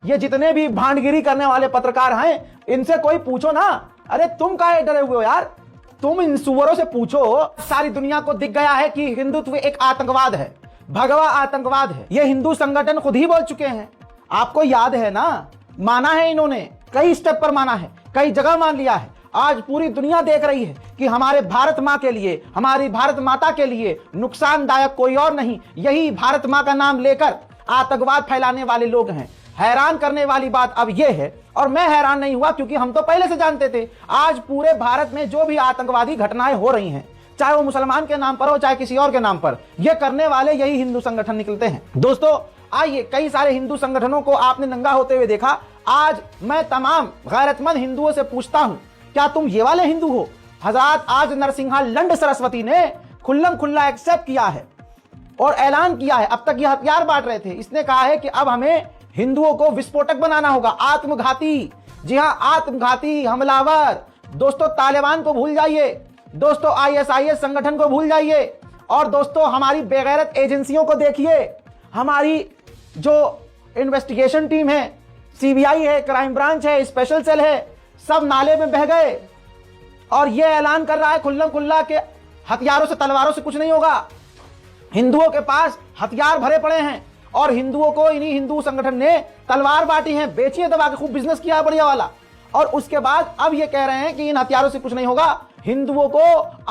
ये जितने भी भांडगिरी करने वाले पत्रकार हैं, इनसे कोई पूछो ना, अरे तुम काहे डरे हुए हो यार? तुम इन सुअरों से पूछो। सारी दुनिया को दिख गया है कि हिंदुत्व एक आतंकवाद है, भगवा आतंकवाद है। ये हिंदू संगठन खुद ही बोल चुके हैं। आपको याद है ना, माना है इन्होंने, कई स्टेप पर माना है, कई जगह मान लिया है। आज पूरी दुनिया देख रही है कि हमारे भारत माँ के लिए, हमारी भारत माता के लिए नुकसानदायक कोई और नहीं, यही भारत माँ का नाम लेकर आतंकवाद फैलाने वाले लोग हैं। हैरान करने वाली बात अब यह है, और मैं हैरान नहीं हुआ क्योंकि हम तो पहले से जानते थे, आज पूरे भारत में जो भी आतंकवादी घटनाएं हो रही हैं, चाहे वो मुसलमान के नाम पर हो चाहे किसी और के नाम पर, ये करने वाले यही हिंदू संगठन निकलते हैं। दोस्तों आइए, कई सारे हिंदू संगठनों को आपने नंगा होते हुए देखा। आज मैं तमाम गैरतमंद हिंदुओं से पूछता हूं, क्या तुम ये वाले हिंदू हो? हजरत आज नरसिंहा लंड सरस्वती ने खुल्लम खुल्ला एक्सेप्ट किया है और ऐलान किया है। अब तक ये हथियार बांट रहे थे, इसने कहा है कि अब हमें हिंदुओं को विस्फोटक बनाना होगा, आत्मघाती। जी हां, आत्मघाती हमलावर। दोस्तों तालिबान को भूल जाइए, दोस्तों आईएसआईएस संगठन को भूल जाइए, और दोस्तों हमारी बेगैरत एजेंसियों को देखिए। हमारी जो इन्वेस्टिगेशन टीम है, सीबीआई है, क्राइम ब्रांच है, स्पेशल सेल है, सब नाले में बह गए और यह ऐलान कर रहा है खुल्लम खुल्ला के हथियारों से, तलवारों से कुछ नहीं होगा। हिंदुओं के पास हथियार भरे पड़े हैं और हिंदुओं को इन्हीं हिंदू संगठन ने तलवार बांटी है, बेची है, दबा के खूब बिजनेस किया है बढ़िया वाला। और उसके बाद अब ये कह रहे हैं कि इन हथियारों से कुछ नहीं होगा, हिंदुओं को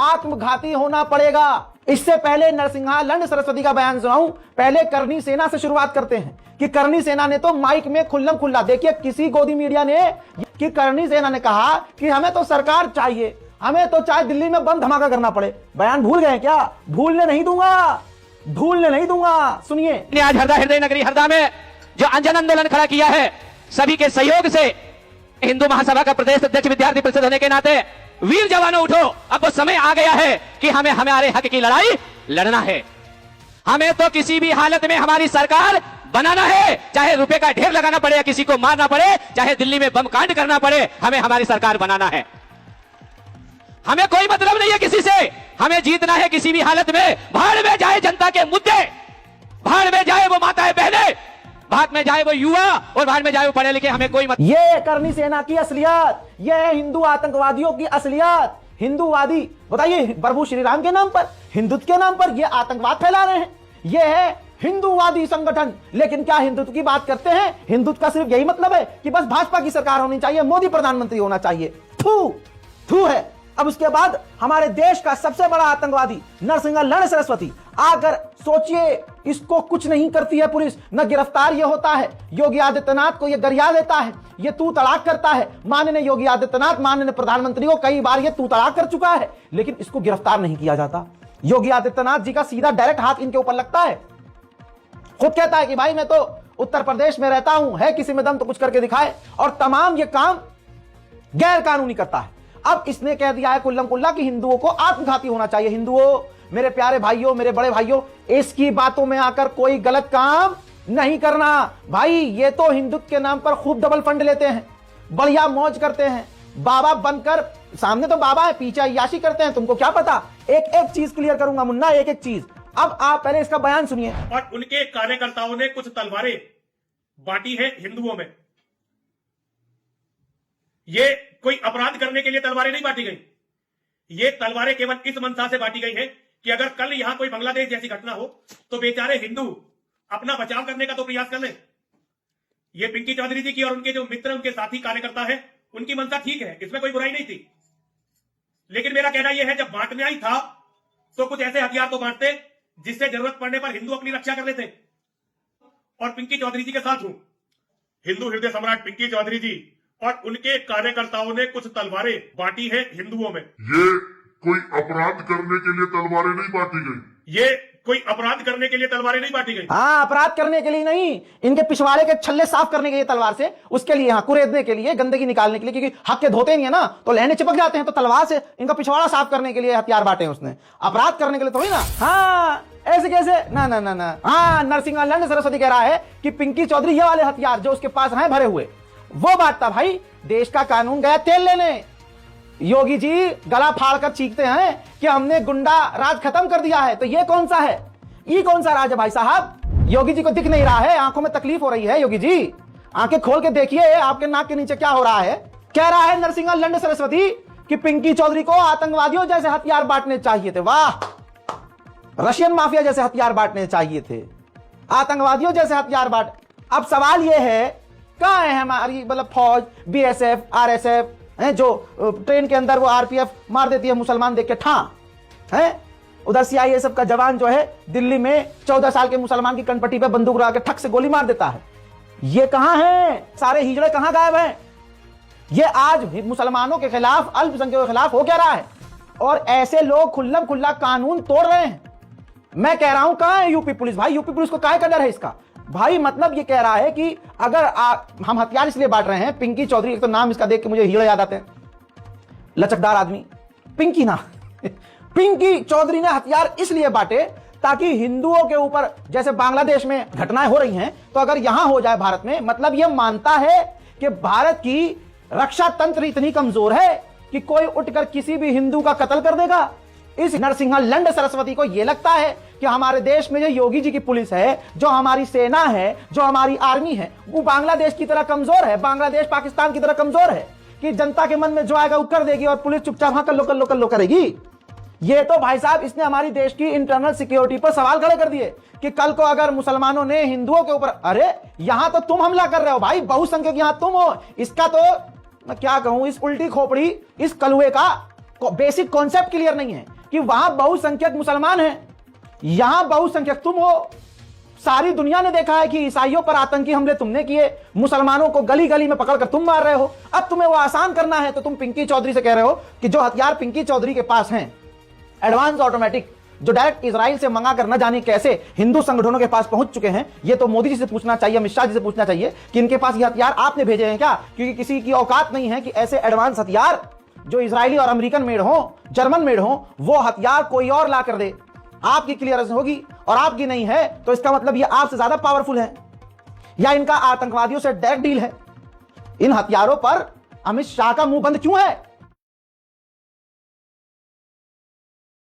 आत्मघाती होना पड़ेगा। इससे पहले नरसिंहा लंड सरस्वती का बयान सुनाऊं, पहले करनी सेना से शुरुआत करते हैं कि करनी सेना ने तो माइक में खुल्लम खुल्ला, देखिए किसी गोदी मीडिया ने, कि करनी सेना ने कहा कि हमें तो सरकार चाहिए, हमें तो चाहे दिल्ली में बम धमाका करना पड़े। बयान भूल गए क्या? भूलने नहीं दूंगा, भूलने नहीं दूंगा। सुनिए, आज हरदा हृदय नगरी हरदा में जो अंजन आंदोलन खड़ा किया है, सभी के सहयोग से हिंदू महासभा का प्रदेश अध्यक्ष विद्यार्थी परिषद होने के नाते, वीर जवानों उठो, अब वो समय आ गया है कि हमें हमारे हक की लड़ाई लड़ना है। हमें तो किसी भी हालत में हमारी सरकार बनाना है, चाहे रुपए का ढेर लगाना पड़े या किसी को मारना पड़े, चाहे दिल्ली में बम कांड करना पड़े, हमें हमारी सरकार बनाना है। हमें कोई मतलब नहीं है किसी से, हमें जीतना है किसी भी हालत में। भाड़ में जाए जनता के मुद्दे, भाड़ में जाए वो माताएं बहनें, भाड़ में जाए वो युवा और भाड़ में जाए वो पढ़े लिखे, हमें कोई मतलब। ये करनी सेना की असलियत, ये है हिंदू आतंकवादियों की असलियत। हिंदूवादी, बताइए, प्रभु श्री राम के नाम पर, हिंदुत्व के नाम पर ये आतंकवाद फैला रहे हैं। ये है हिंदूवादी संगठन। लेकिन क्या हिंदुत्व की बात करते हैं? हिंदुत्व का सिर्फ यही मतलब है कि बस भाजपा की सरकार होनी चाहिए, मोदी प्रधानमंत्री होना चाहिए। थू थू है। अब उसके बाद हमारे देश का सबसे बड़ा आतंकवादी नरसिंहा लंड सरस्वती आकर, सोचिए, इसको कुछ नहीं करती है पुलिस, न गिरफ्तार ये होता है। योगी आदित्यनाथ को ये गरिया देता है, ये तू तड़ाक करता है। माननीय योगी आदित्यनाथ, माननीय प्रधानमंत्री को कई बार ये तू तड़ाक कर चुका है, लेकिन इसको गिरफ्तार नहीं किया जाता। योगी आदित्यनाथ जी का सीधा डायरेक्ट हाथ इनके ऊपर लगता है। खुद कहता है कि भाई मैं तो उत्तर प्रदेश में रहता हूं, है किसी में दम तो कुछ करके दिखाए, और तमाम ये काम गैर कानूनी करता है। अब इसने कह दिया है कुल्लम कुल्ला कि हिंदुओं को आत्मघाती होना चाहिए। हिंदुओं, मेरे प्यारे भाइयों, मेरे बड़े भाइयों, इसकी बातों में आकर कोई गलत काम नहीं करना। भाई ये तो हिंदुत्व के नाम पर खूब डबल फंड लेते हैं, बढ़िया मौज करते हैं, बाबा बनकर, सामने तो बाबा है, पीछे अय्याशी करते हैं। तुमको क्या पता? एक एक चीज क्लियर करूंगा मुन्ना, एक एक चीज। अब आप पहले इसका बयान सुनिए। और उनके कार्यकर्ताओं ने कुछ तलवारें बांटी है हिंदुओं में। ये कोई अपराध करने के लिए तलवारें नहीं बांटी गई। ये तलवारें केवल इस मंशा से बांटी गई है कि अगर कल यहां कोई बांग्लादेश जैसी घटना हो तो बेचारे हिंदू अपना बचाव करने का तो प्रयास कर लें। ये पिंकी चौधरी जी की और उनके जो मित्र, उनके साथी कार्यकर्ता है, उनकी मंशा ठीक है, इसमें कोई बुराई नहीं थी। लेकिन मेरा कहना यह है, जब बांटना ही था तो कुछ ऐसे हथियार तो बांटते जिससे जरूरत पड़ने पर हिंदू अपनी रक्षा कर लेते। और पिंकी चौधरी जी के साथ हूं, हिंदू हृदय सम्राट पिंकी चौधरी जी और उनके कार्यकर्ताओं ने कुछ तलवारें बांटी है हिंदुओं में। ये कोई अपराध करने के लिए तलवारें नहीं बांटी गई। ये कोई अपराध करने के लिए तलवारें नहीं बांटी गई। हाँ, अपराध करने के लिए नहीं, इनके पिछवाड़े के छल्ले साफ करने के लिए तलवार से, उसके लिए, हाँ, कुरेदने के लिए, गंदगी निकालने के लिए, क्योंकि हक के धोते नहीं है ना, तो लहने चिपक जाते हैं, तो तलवार से इनका पिछवाड़ा साफ करने के लिए हथियार बांटे हैं उसने। अपराध करने के लिए थोड़ी ना। हाँ, ऐसे कैसे? ना ना ना ना। हाँ, नरसिंहा लंड सरस्वती कह रहा है कि पिंकी चौधरी ये वाले हथियार जो उसके पास हैं भरे हुए, वो बांटता। भाई देश का कानून गया तेल लेने। योगी जी गला फाड़कर चीखते हैं कि हमने गुंडा राज खत्म कर दिया है, तो ये कौन सा है? ये कौन सा राज है भाई साहब? योगी जी को दिख नहीं रहा है, आंखों में तकलीफ हो रही है योगी जी। आंखें खोल के देखिए आपके नाक के नीचे क्या हो रहा है। कह रहा है नरसिंहा लंड सरस्वती कि पिंकी चौधरी को आतंकवादियों जैसे हथियार बांटने चाहिए थे। वाह, रशियन माफिया जैसे हथियार बांटने चाहिए थे, आतंकवादियों जैसे हथियार बांट। अब सवाल यह है कहां है हमारी मतलब फौज, बीएसएफ, आरएसएफ है जो ट्रेन के अंदर वो आरपीएफ मार देती है मुसलमान देख के ठा है। उधर सीआईएसएफ का जवान जो है दिल्ली में 14 साल के मुसलमान की कनपट्टी पे बंदूक लगा के ठक से गोली मार देता है। ये कहां है? सारे हिजड़े कहां गायब हैं? ये आज मुसलमानों के खिलाफ, अल्पसंख्यकों के खिलाफ हो क्या रहा है? और ऐसे लोग खुल्लम खुल्ला कानून तोड़ रहे हैं। मैं कह रहा हूं कहां है यूपी पुलिस? भाई यूपी पुलिस को काहे का डर है इसका? भाई मतलब ये कह रहा है कि अगर हम हथियार इसलिए बांट रहे हैं, पिंकी चौधरी, एक तो नाम इसका देख के मुझे हीरो याद आते हैं, लचकदार आदमी, पिंकी ना पिंकी चौधरी ने हथियार इसलिए बांटे ताकि हिंदुओं के ऊपर जैसे बांग्लादेश में घटनाएं हो रही हैं, तो अगर यहां हो जाए भारत में, मतलब यह मानता है कि भारत की रक्षा तंत्र इतनी कमजोर है कि कोई उठकर किसी भी हिंदू का कत्ल कर देगा। इस नरसिंहा लंड सरस्वती को यह लगता है कि हमारे देश में जो योगी जी की पुलिस है, जो हमारी सेना है, जो हमारी आर्मी है, वो बांग्लादेश की तरह कमजोर है, बांग्लादेश पाकिस्तान की तरह कमजोर है कि जनता के मन में जो आएगा वो कर देगी और पुलिस चुपचाप हाँ कर लो करेगी। ये तो भाई साहब इसने हमारी देश की इंटरनल सिक्योरिटी पर सवाल खड़े कर दिए कि कल को अगर मुसलमानों ने हिंदुओं के ऊपर, अरे यहां तो तुम हमला कर रहे हो भाई, बहुसंख्यक यहां तुम हो। इसका तो मैं क्या कहूं, इस उल्टी खोपड़ी, इस कलुए का बेसिक कॉन्सेप्ट क्लियर नहीं है कि वहां बहुसंख्यक मुसलमान हैं, यहां बहुसंख्यक तुम हो। सारी दुनिया ने देखा है कि ईसाइयों पर आतंकी हमले तुमने किए, मुसलमानों को गली गली में पकड़कर तुम मार रहे हो। अब तुम्हें वो आसान करना है तो तुम पिंकी चौधरी से कह रहे हो कि जो हथियार पिंकी चौधरी के पास हैं, एडवांस ऑटोमेटिक, जो डायरेक्ट इजराइल से मंगा कर न जाने कैसे हिंदू संगठनों के पास पहुंच चुके हैं, ये तो मोदी जी से पूछना चाहिए, अमित शाह जी से पूछना चाहिए कि इनके पास ये हथियार आपने भेजे हैं क्या? क्योंकि किसी की औकात नहीं है कि ऐसे एडवांस हथियार जो इजरायली और अमेरिकन मेड हो, जर्मन मेड हो, वो हथियार कोई और ला कर दे। आपकी क्लियरेंस होगी और आपकी नहीं है तो इसका मतलब ये आपसे ज्यादा पावरफुल है या इनका आतंकवादियों से डायरेक्ट डील है। इन हथियारों पर अमित शाह का मुंह बंद क्यों है?